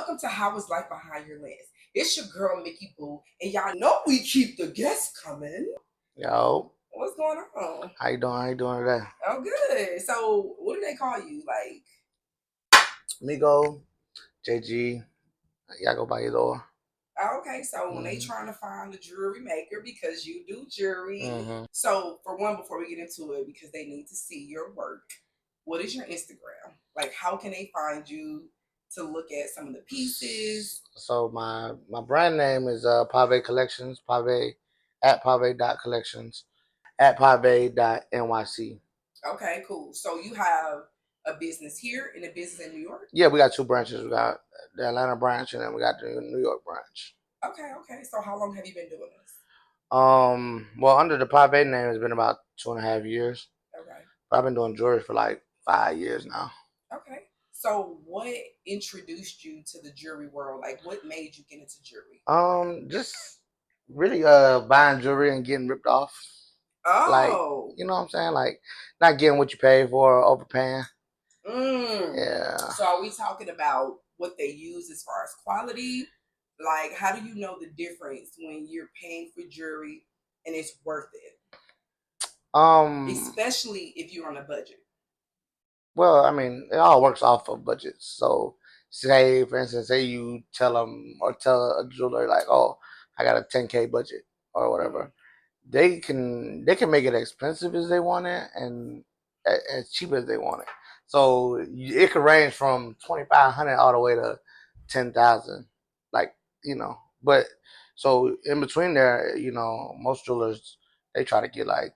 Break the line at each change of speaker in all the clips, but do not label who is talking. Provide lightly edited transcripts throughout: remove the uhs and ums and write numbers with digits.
welcome to How Is Life Behind Your Lens. It's your girl, Mickey Boo, and y'all know we keep the guests coming.
Yo,
What's going on?
how you doing? How you doing today?
Oh, good. So, what do they call you? Like,
Migo, JG, y'all go by either or.
okay, so when they trying to find a jewelry maker because you do jewelry.
Mm-hmm.
So, for one, before we get into it, because they need to see your work, what is your Instagram? Like, how can they find you to look at some of the pieces?
So my brand name is Pave Collections, Pave at Pave.collections, at Pave.nyc.
Okay, cool. So you have a business here and a business in New York?
Yeah, we got two branches. We got the Atlanta branch and then we got the New York branch.
Okay. So how long have you been doing this?
Well, under the Pave name, it's been about 2.5 years.
Okay.
But I've been doing jewelry for like 5 years now.
Okay. So what introduced you to the jewelry world? Like what made you get into jewelry?
Just really buying jewelry and getting ripped off. Like,
Oh.
you know what I'm saying? Like, not getting what you pay for or overpaying. Yeah.
So are we talking about what they use as far as quality? Like, how do you know the difference when you're paying for jewelry and it's worth it? Especially if you're on a budget.
Well, I mean, it all works off of budgets. So, say, for instance, say you tell them or tell a jeweler like, "Oh, I got a 10K budget or whatever." They can make it expensive as they want it and as cheap as they want it. So it could range from 2,500 all the way to 10,000. Like, but so in between there, most jewelers they try to get like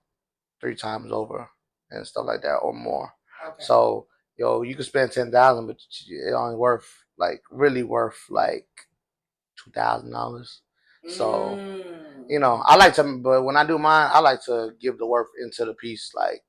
3 times over and stuff like that or more.
Okay.
So you could spend 10,000, but it only worth really worth like $2,000. So I like to, but when I do mine, I like to give the worth into the piece, like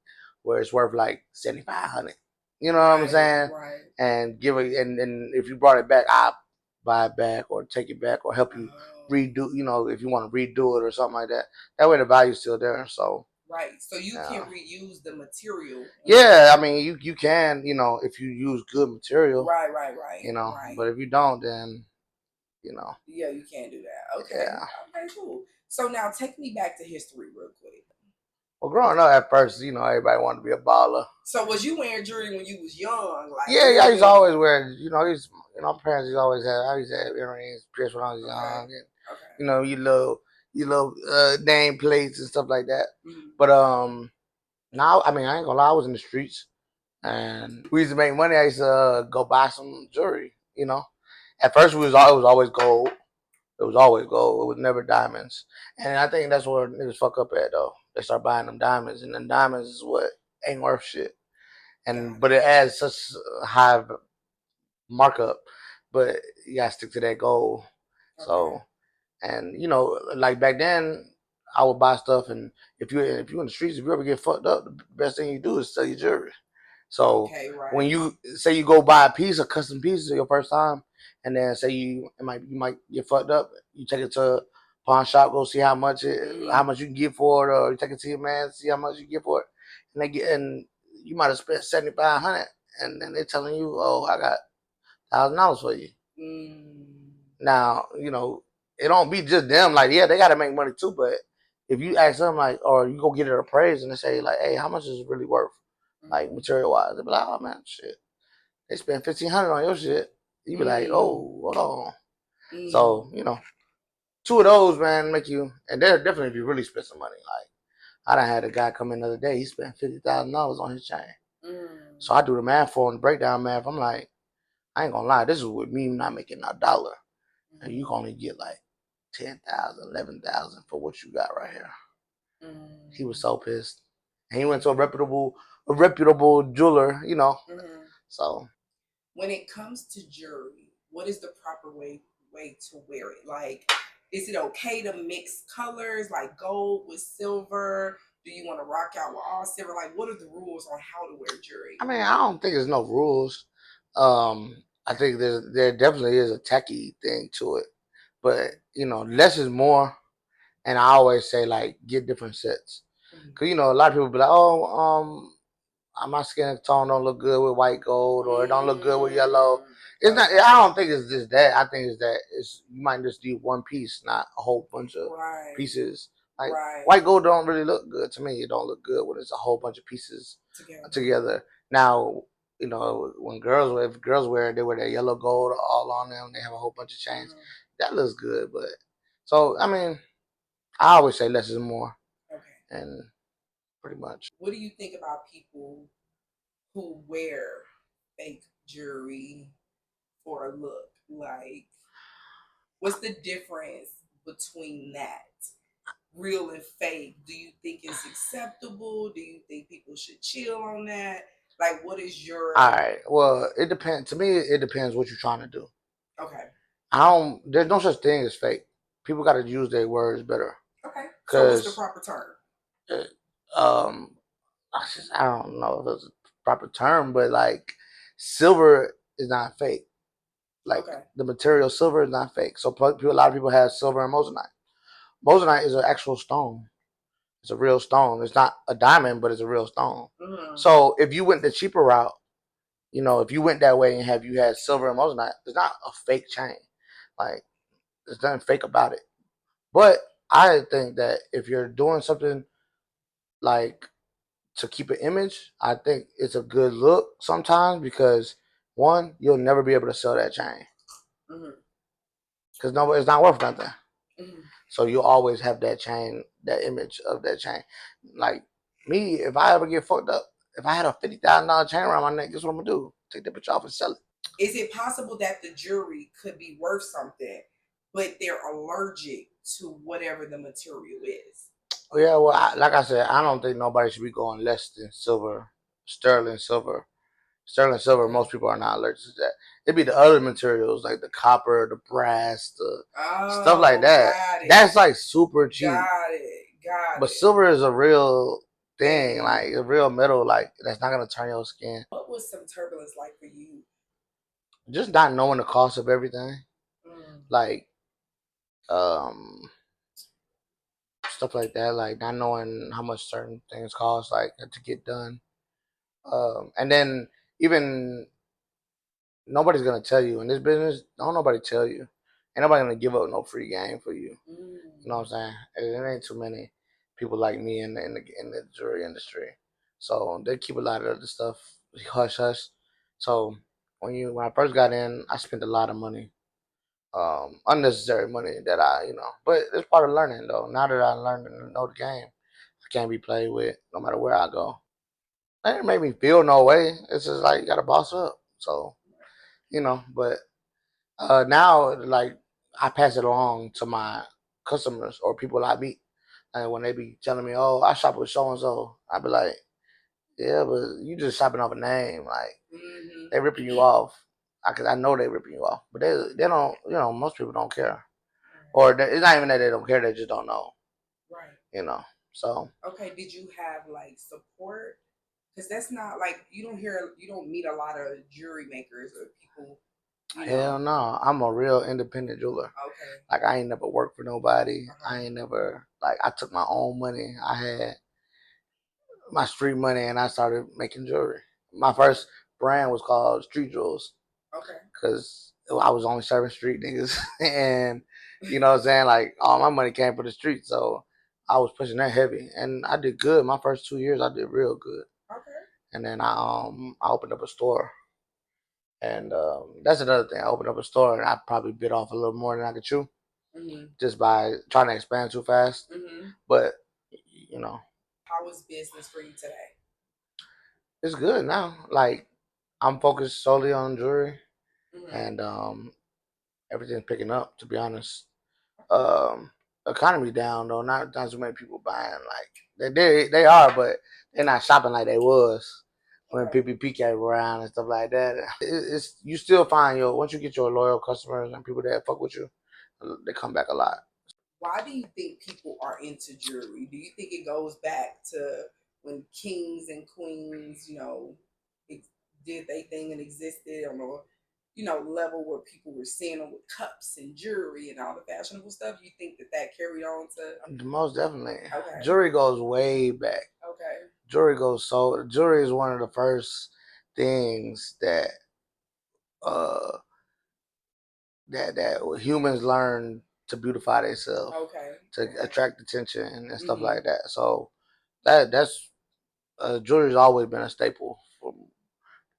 where it's worth like 7,500. You know what I'm saying?
Right.
And give it, and if you brought it back, I'll buy it back or take it back or help you redo. If you want to redo it or something like that. That way the value's still there. So.
Right. So you can reuse the material.
Yeah, I mean you can, if you use good material.
Right.
But if you don't, then
yeah, you can't do that. Okay.
Yeah.
Okay, cool. So now take me back to history real quick.
Well, growing up at first, everybody wanted to be a baller.
So was you wearing jewelry when you was young? Like
yeah, I used to always wear. My parents used to always have. I used to have earrings, pierced when I was young, and your little name plates and stuff like that. But now, I mean, I ain't gonna lie, I was in the streets, and we used to make money. I used to go buy some jewelry. At first it was always gold. It was always gold. It was never diamonds. And I think that's where niggas fuck up at though. They start buying them diamonds, and then diamonds is what ain't worth shit. But it adds such a high markup. But you gotta stick to that goal. Okay. So, and like back then, I would buy stuff, and if you in the streets, if you ever get fucked up, the best thing you do is sell your jewelry. So when you say you go buy a custom piece your first time, and then say you might get fucked up, you take it to a pawn shop, go see how much you can get for it, or you take it to your man, see how much you get for it, and you might have spent 7,500, and then they're telling you, oh, I got $1,000 for you. Now it don't be just them. Like, yeah, they got to make money too, but if you ask them or you go get it appraised and they say like, hey, how much is it really worth? Like material wise, they be like, oh man, shit, they spent 1,500 on your shit. You be like, oh, hold on. So two of those, man, make you, and they're definitely if you really spend some money. Like I done had a guy come in the other day, he spent $50,000 on his chain. So I do the math for him, the breakdown math. I'm like, I ain't gonna lie, this is with me not making a dollar, and you can only get like 10,000, 11,000 for what you got right here. He was so pissed, and he went to a reputable jeweler, So
when it comes to jewelry, what is the proper way to wear it? Like, is it okay to mix colors like gold with silver? Do you want to rock out with all silver? Like, what are the rules on how to wear jewelry?
I mean, I don't think there's no rules. I think there definitely is a techie thing to it, but less is more. And I always say like get different sets, because a lot of people be like, oh, my skin tone don't look good with white gold, or it don't look good with yellow. It's not. I don't think it's just that. I think it's that you might just need one piece, not a whole bunch of pieces. Like white gold don't really look good to me. It don't look good when it's a whole bunch of pieces together. Now, you know, when if girls wear it, they wear that yellow gold all on them. They have a whole bunch of chains. That looks good, but so I mean, I always say less is more. Okay. And pretty much.
What do you think about people who wear fake jewelry for a look? Like, what's the difference between that? Real and fake, do you think it's acceptable? Do you think people should chill on that? Like, what is your...
All right, well, it depends. To me, it depends what you're trying to do. Okay. There's no such thing as fake. People got to use their words better.
Okay. So what's the proper term?
I don't know if it's a proper term, but like silver is not fake. Like the material silver is not fake. So a lot of people have silver and moissanite. Moissanite is an actual stone. It's a real stone. It's not a diamond, but it's a real stone. Mm-hmm. So if you went the cheaper route, you know, if you went that way and you had silver and moissanite, it's not a fake chain. Like there's nothing fake about it. But I think that if you're doing something like to keep an image, I think it's a good look sometimes because one, you'll never be able to sell that chain because it's not worth nothing. Mm-hmm. So you always have that chain, that image of that chain. Like me, if I ever get fucked up, if I had a $50,000 chain around my neck, guess what I'm gonna do? Take that bitch off and sell it.
Is it possible that the jewelry could be worth something, but they're allergic to whatever the material is?
Oh, yeah, well, like I said, I don't think nobody should be going less than silver, sterling silver. Sterling silver, most people are not allergic to that. It'd be the other materials like the copper, the brass, the stuff like that. That's like super cheap. Got it. But silver is a real thing, like a real metal, like that's not gonna turn your skin.
What was some turbulence like for you?
Just not knowing the cost of everything. Like stuff like that, like not knowing how much certain things cost, like to get done. And then even nobody's gonna tell you in this business. Don't nobody tell you. Ain't nobody gonna give up no free game for you. You know what I'm saying? There ain't too many people like me in the jewelry industry, so they keep a lot of the stuff hush hush. So when I first got in, I spent a lot of money, unnecessary money that but it's part of learning though. Now that I learned to know the game, I can't be played with no matter where I go. It didn't make me feel no way. It's just like you gotta boss up. So but now like I pass it along to my customers or people I meet, and when they be telling me, "Oh, I shop with so and so," I be like, "Yeah, but you just shopping off a name. Like they ripping you off. I know they ripping you off, but they don't. Most people don't care, or it's not even that they don't care. They just don't know. Right. So.
Okay. Did you have like support? Because that's not like you don't meet a lot of jewelry makers or people.
Hell no, I'm a real independent jeweler. Okay. Like I ain't never worked for nobody. I ain't never I took my own money. I had my street money and I started making jewelry. My first brand was called Street Jewels. Okay. Because I was only serving street niggas, and you know what I'm saying. Like all my money came from the street, so I was pushing that heavy, and I did good. My first 2 years, I did real good. Okay. And then I opened up a store. And that's another thing. I opened up a store and I probably bit off a little more than I could chew, just by trying to expand too fast. But
how is business for you today?
It's good now. Like I'm focused solely on jewelry, and everything's picking up. To be honest, economy down though. Not so many people buying. Like they are, but they're not shopping like they was when PPP came around and stuff like that. It's you still find once you get your loyal customers and people that fuck with you, they come back a lot.
Why do you think people are into jewelry? Do you think it goes back to when kings and queens, did they thing and existed on a level where people were seeing them with cups and jewelry and all the fashionable stuff? You think that carried on to?
Most definitely. Okay. Jewelry goes way back. Okay. jewelry goes so. Jewelry is one of the first things uh that humans learn to beautify themselves, to attract attention and stuff like that. So that's jewelry's always been a staple from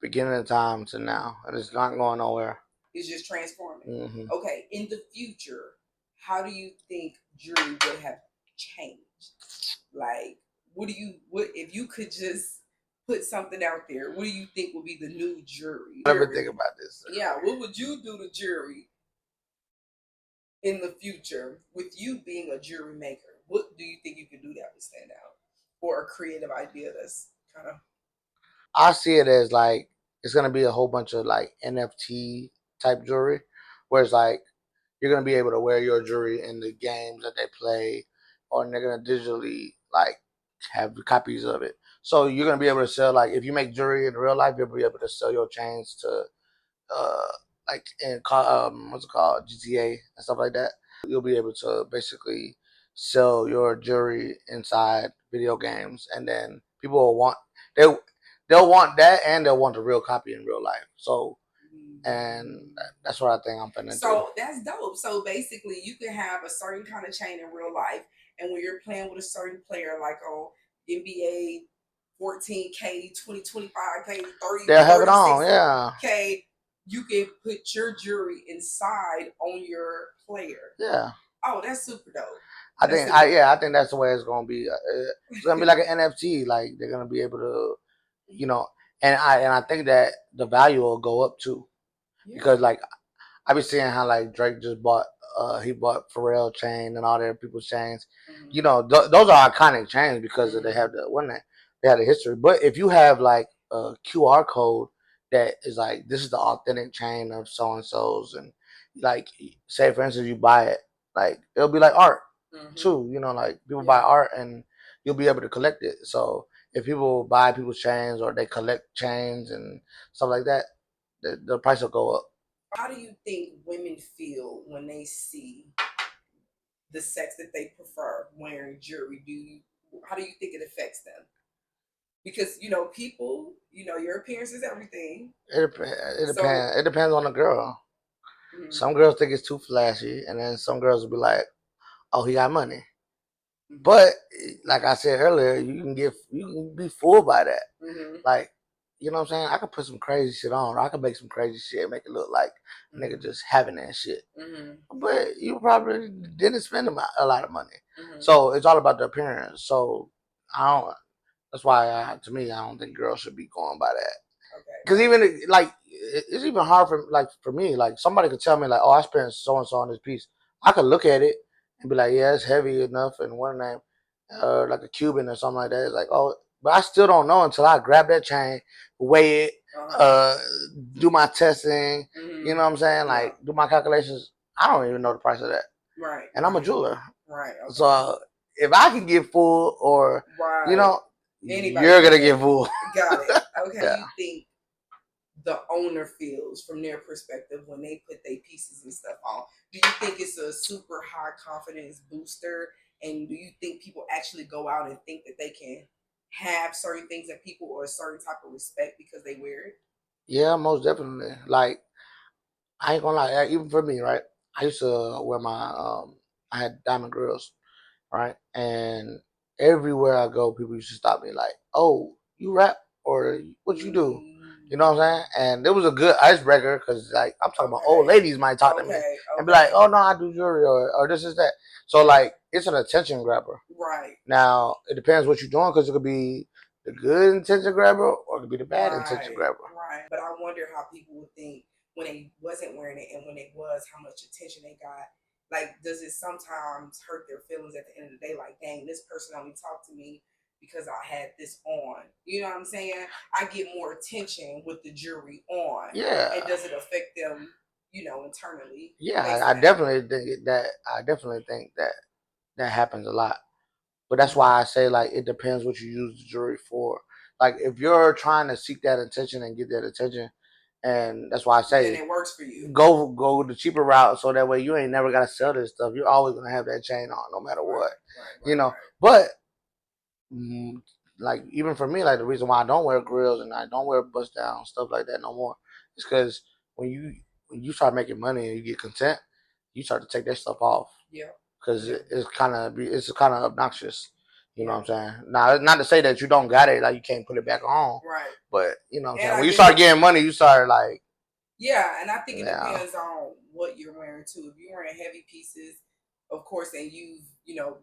beginning of time to now, and it's not going nowhere.
It's just transforming. Okay, in the future, how do you think jewelry would have changed? Like, what if you could just put something out there? What do you think would be the new jewelry?
I never think about this.
Yeah, what would you do to jewelry in the future with you being a jewelry maker? What do you think you could do that would stand out, or a creative idea that's kind of?
I see it as like it's gonna be a whole bunch of like NFT type jewelry, where it's like you're gonna be able to wear your jewelry in the games that they play, or they're gonna digitally like have copies of it. So you're gonna be able to sell, like if you make jewelry in real life, you'll be able to sell your chains to uh like in what's it called, GTA and stuff like that. You'll be able to basically sell your jewelry inside video games, and then people will want they they'll want that, and they'll want the real copy in real life. So, and that's what I think I'm finna do.
So that's dope. So basically, you can have a certain kind of chain in real life, and when you're playing with a certain player, like on NBA 14K, 2025K, 30,
they'll have it on, yeah.
K, you can put your jewelry inside on your player.
Yeah.
Oh, that's super dope.
I think that's the way it's gonna be. It's gonna be like an NFT. Like they're gonna be able to, and I think that the value will go up too, because like I be seeing how like Drake just bought he bought Pharrell chain and all their people's chains. Those are iconic chains because they have they have the history. But if you have like a QR code that is like, this is the authentic chain of so and so's, and like say for instance you buy it, like it'll be like art too. Like people buy art and you'll be able to collect it. So if people buy people's chains or they collect chains and stuff like that, the price will go up.
How do you think women feel when they see the sex that they prefer wearing jewelry? How do you think it affects them? Because people, your appearance is everything.
It depends. It depends on the girl. Some girls think it's too flashy, and then some girls will be like, "Oh, he got money." But like I said earlier, you can be fooled by that. Like, you know what I'm saying? I could put some crazy shit on, or I could make some crazy shit, make it look like a nigga just having that shit. But you probably didn't spend a lot of money. So it's all about the appearance. So I don't. That's why, to me, I don't think girls should be going by that. Because even like it's even hard for me. Like somebody could tell me like, "Oh, I spent so and so on this piece." I could look at it and be like, "Yeah, it's heavy enough," and one name, like a Cuban or something like that. It's like, oh, but I still don't know until I grab that chain, weigh it, do my testing. You know what I'm saying? Like do my calculations. I don't even know the price of that.
Right.
And I'm a jeweler.
Right. Okay.
So if I can get full, or you're gonna get full.
Got it. Okay. Yeah. You think the owner feels from their perspective when they put their pieces and stuff on? Do you think it's a super high confidence booster? And do you think people actually go out and think that they can have certain things that people, or a certain type of respect because they wear it?
Yeah, most definitely. Like, I ain't gonna lie, even for me, right? I used to wear I had diamond grills, right? And everywhere I go, people used to stop me like, "Oh, you rap or what you do?" You know what I'm saying? And it was a good icebreaker because, like, I'm talking about old ladies might talk to me and be like, "Oh no, I do jewelry or this is that." So like, it's an attention grabber.
Right.
Now it depends what you're doing, because it could be the good attention grabber or it could be the bad attention grabber.
Right. But I wonder how people would think when they wasn't wearing it and when it was, how much attention they got. Like, does it sometimes hurt their feelings at the end of the day? Like, dang, this person only talked to me because I had this on. You know what I'm saying? I get more attention with the jewelry on.
Yeah.
And does it affect them, internally?
Yeah, I definitely think that. I definitely think that happens a lot. But that's why I say, like, it depends what you use the jewelry for. Like, if you're trying to seek that attention and get that attention, and that's why I say,
then it works for you.
Go the cheaper route, so that way you ain't never gotta sell this stuff. You're always gonna have that chain on, no matter what. But like even for me, like the reason why I don't wear grills and I don't wear bust down stuff like that no more is because when you start making money and you get content, you start to take that stuff off.
Yeah.
Because it's kind of obnoxious. You know what I'm saying? Now, not to say that you don't got it, like you can't put it back on.
Right.
But you know what I'm saying?
And
When you start getting money, you start like.
Yeah, and I think it depends on what you're wearing too. If you're wearing heavy pieces, of course, and you've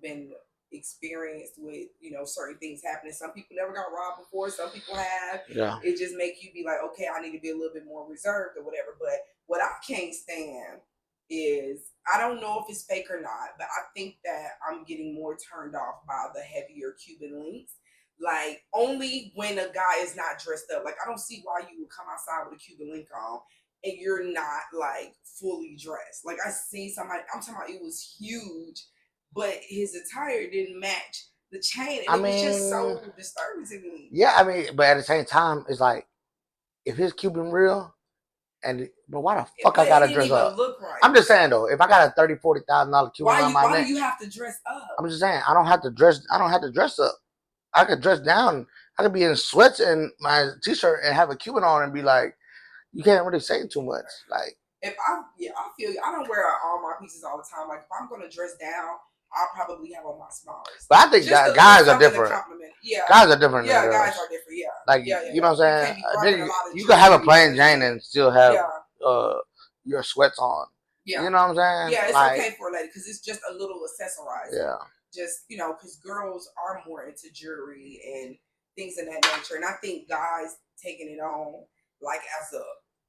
been experienced with certain things happening. Some people never got robbed before. Some people have.
Yeah.
It just make you be like, okay, I need to be a little bit more reserved or whatever. But what I can't stand is, I don't know if it's fake or not, but I think that I'm getting more turned off by the heavier Cuban links. Like, only when a guy is not dressed up. Like, I don't see why you would come outside with a Cuban link on and you're not like fully dressed. Like, I seen somebody, I'm talking about, it was huge, but his attire didn't match the chain, and it was just so disturbing to me.
Yeah, I mean, but at the same time, it's like, if his Cuban real, but why the fuck I gotta dress up? Look right. I'm just saying though, if I got a $30,000-$40,000 Cuban on my neck,
why do you have to dress up?
I'm just saying, I don't have to dress up. I could dress down. I could be in sweats and my t-shirt and have a Cuban on and be like, you can't really say too much. Like,
if I feel you. I don't wear all my pieces all the time. Like, if I'm gonna dress down, I'll probably have on my smallest.
But I think guys are different.
Yeah,
guys are different.
Yeah, guys are different. Yeah,
like you know what I'm saying. You can have a plain Jane and still have your sweats on. Yeah, you know what I'm saying.
Yeah, it's like, okay for a lady because it's just a little accessorized. Yeah, just because girls are more into jewelry and things of that nature, and I think guys taking it on like as a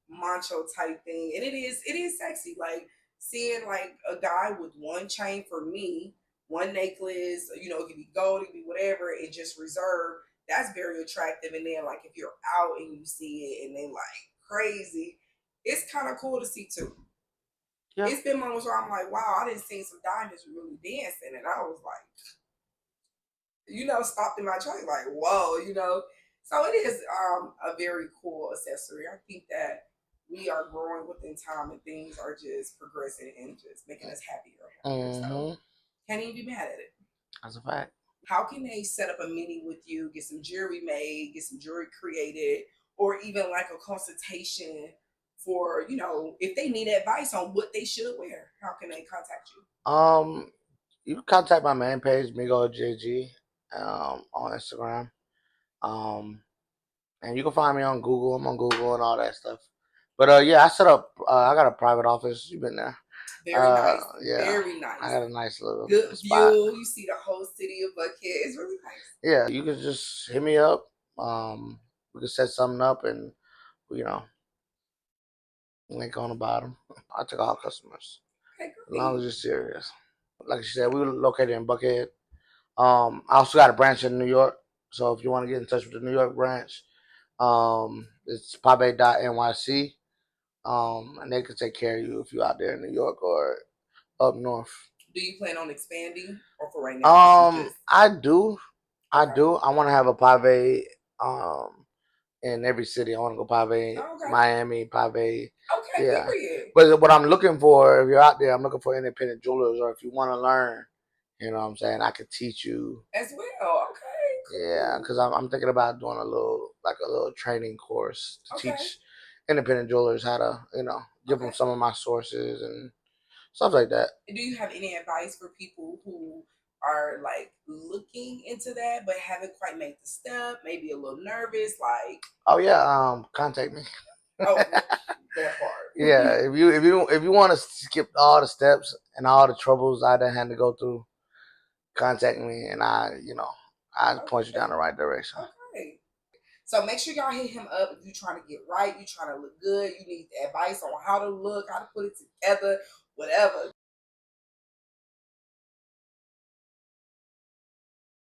macho type thing, and it is sexy. Like, seeing like a guy with one chain, for me, one necklace, it could be gold, it could be whatever, it just reserved. That's very attractive. And then, like, if you're out and you see it and they like crazy, it's kind of cool to see too. Yeah. It's been moments where I'm like, wow, I didn't see some diamonds really dancing, and I was like, stopped in my tracks, like, whoa, So it is a very cool accessory. I think that we are growing within time, and things are just progressing and just making us happier. So can't even be mad at it.
That's a fact.
How can they set up a meeting with you, get some jewelry made, get some jewelry created, or even like a consultation for, if they need advice on what they should wear? How can they contact you?
You can contact my main page, Migo JG, on Instagram. And you can find me on Google. I'm on Google and all that stuff. But yeah, I set up. I got a private office. You've been there.
Very nice. Yeah, very nice.
I got a nice little
good
spot.
View. You see the whole city of Buckhead. It's really nice.
Yeah, you can just hit me up. We can set something up, and link on the bottom. I take all customers. Okay, great. As long as you're serious. Like you said, we were located in Buckhead. I also got a branch in New York. So if you want to get in touch with the New York branch, it's pabe.nyc. And they can take care of you if you're out there in New York or up north.
Do you plan on expanding, or for right now?
I do. Okay. I do. I want to have a pave in every city. I want to go pave, Miami, pave. Okay, yeah. Period. But what I'm looking for, if you're out there, I'm looking for independent jewelers, or if you want to learn, you know what I'm saying, I could teach you
as well. Okay.
Cool. Yeah, because I'm thinking about doing a little training course to teach independent jewelers how to, give them some of my sources and stuff like that.
Do you have any advice for people who are like looking into that but haven't quite made the step, maybe a little nervous, like?
Oh yeah, contact me.
Oh, that part.
Yeah, if you want to skip all the steps and all the troubles I done had to go through, contact me and I'll point you down the right direction.
Okay. So make sure y'all hit him up if you're trying to get right, you're trying to look good, you need advice on how to look, how to put it together, whatever.